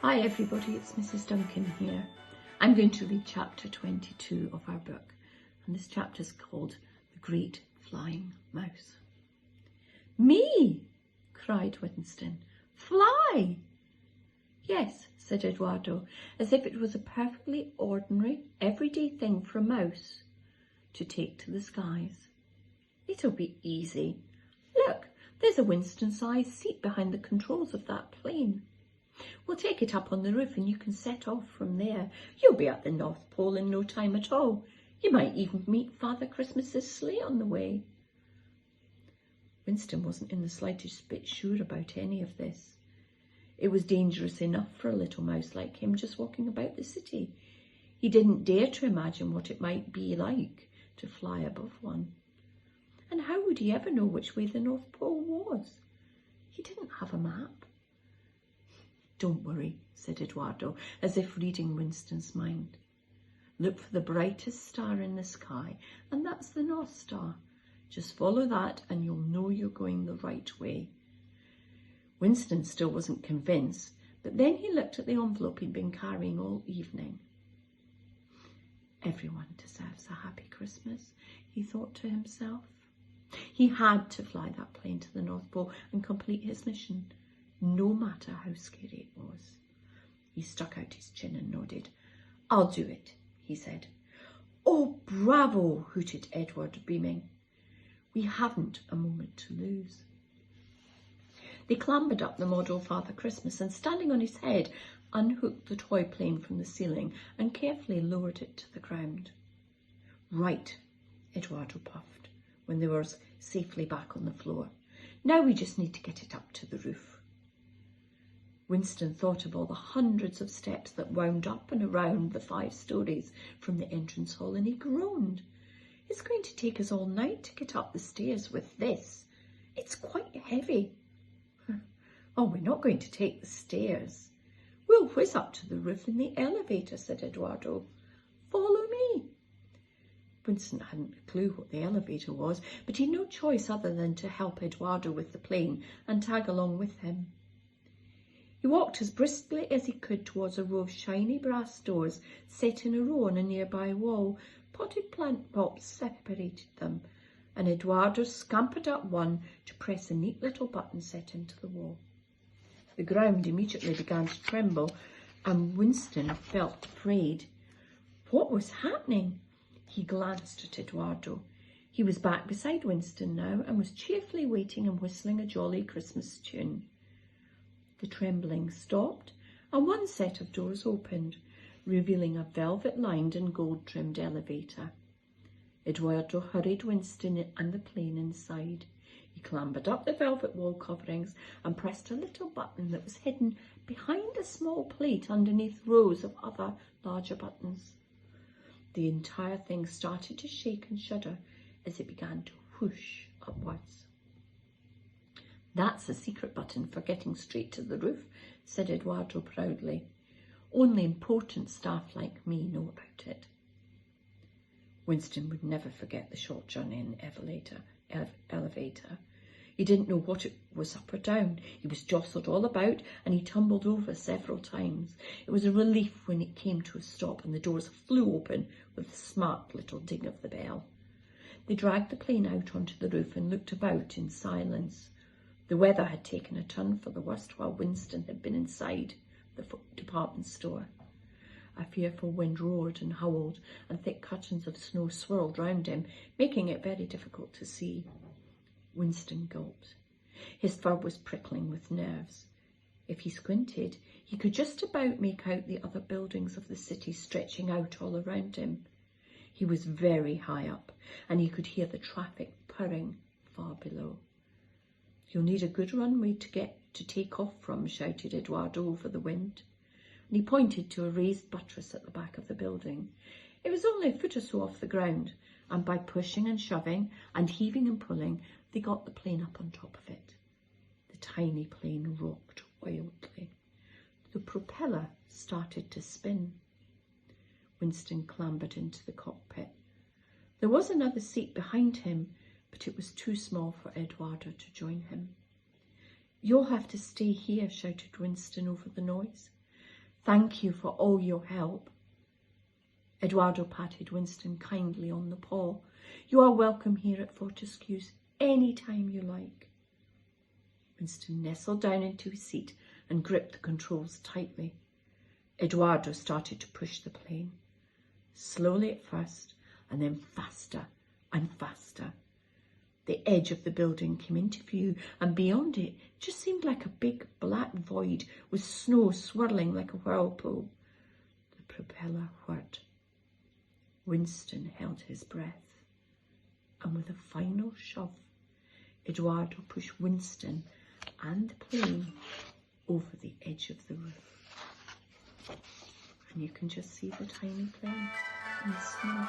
Hi everybody, it's Mrs. Duncan here. I'm going to read chapter 22 of our book, and this chapter is called The Great Flying Mouse. Me! Cried Winston. Fly! Yes, said Eduardo, as if it was a perfectly ordinary, everyday thing for a mouse to take to the skies. It'll be easy. Look, there's a Winston-sized seat behind the controls of that plane. We'll take it up on the roof and you can set off from there. You'll be at the North Pole in no time at all. You might even meet Father Christmas's sleigh on the way. Winston wasn't in the slightest bit sure about any of this. It was dangerous enough for a little mouse like him just walking about the city. He didn't dare to imagine what it might be like to fly above one. And how would he ever know which way the North Pole was? He didn't have a map. Don't worry, said Eduardo, as if reading Winston's mind. Look for the brightest star in the sky, and that's the North Star. Just follow that and you'll know you're going the right way. Winston still wasn't convinced, but then he looked at the envelope he'd been carrying all evening. Everyone deserves a happy Christmas, he thought to himself. He had to fly that plane to the North Pole and complete his mission, no matter how scary it was. He stuck out his chin and nodded. I'll do it, he said. Oh, bravo, hooted Edward, beaming. We haven't a moment to lose. They clambered up the model Father Christmas and, standing on his head, unhooked the toy plane from the ceiling and carefully lowered it to the ground. Right, Eduardo puffed, when they were safely back on the floor. Now we just need to get it up to the roof. Winston thought of all the hundreds of steps that wound up and around the 5 stories from the entrance hall, and he groaned. It's going to take us all night to get up the stairs with this. It's quite heavy. Oh, we're not going to take the stairs. We'll whiz up to the roof in the elevator, said Eduardo. Follow me. Winston hadn't a clue what the elevator was, but he'd no choice other than to help Eduardo with the plane and tag along with him. He walked as briskly as he could towards a row of shiny brass doors set in a row on a nearby wall. Potted plant pots separated them, and Eduardo scampered up one to press a neat little button set into the wall. The ground immediately began to tremble, and Winston felt afraid. What was happening? He glanced at Eduardo. He was back beside Winston now and was cheerfully waiting and whistling a jolly Christmas tune. The trembling stopped, and one set of doors opened, revealing a velvet-lined and gold-trimmed elevator. Eduardo hurried Winston and the plane inside. He clambered up the velvet wall coverings and pressed a little button that was hidden behind a small plate underneath rows of other larger buttons. The entire thing started to shake and shudder as it began to whoosh upwards. That's a secret button for getting straight to the roof, said Eduardo proudly. Only important staff like me know about it. Winston would never forget the short journey in the elevator. He didn't know what it was up or down. He was jostled all about and he tumbled over several times. It was a relief when it came to a stop and the doors flew open with a smart little ding of the bell. They dragged the plane out onto the roof and looked about in silence. The weather had taken a turn for the worst while Winston had been inside the department store. A fearful wind roared and howled, and thick curtains of snow swirled round him, making it very difficult to see. Winston gulped. His fur was prickling with nerves. If he squinted, he could just about make out the other buildings of the city stretching out all around him. He was very high up, and he could hear the traffic purring far below. You'll need a good runway to take off from, shouted Eduardo over the wind, and he pointed to a raised buttress at the back of the building. It was only a foot or so off the ground, and by pushing and shoving and heaving and pulling, they got the plane up on top of it. The tiny plane rocked wildly. The propeller started to spin. Winston clambered into the cockpit. There was another seat behind him, but it was too small for Eduardo to join him. You'll have to stay here, shouted Winston over the noise. Thank you for all your help. Eduardo patted Winston kindly on the paw. You are welcome here at Fortescue's any time you like. Winston nestled down into his seat and gripped the controls tightly. Eduardo started to push the plane, slowly at first, and then faster and faster. The edge of the building came into view, and beyond it just seemed like a big black void with snow swirling like a whirlpool. The propeller whirred. Winston held his breath, and with a final shove, Eduardo pushed Winston and the plane over the edge of the roof. And you can just see the tiny plane in the snow.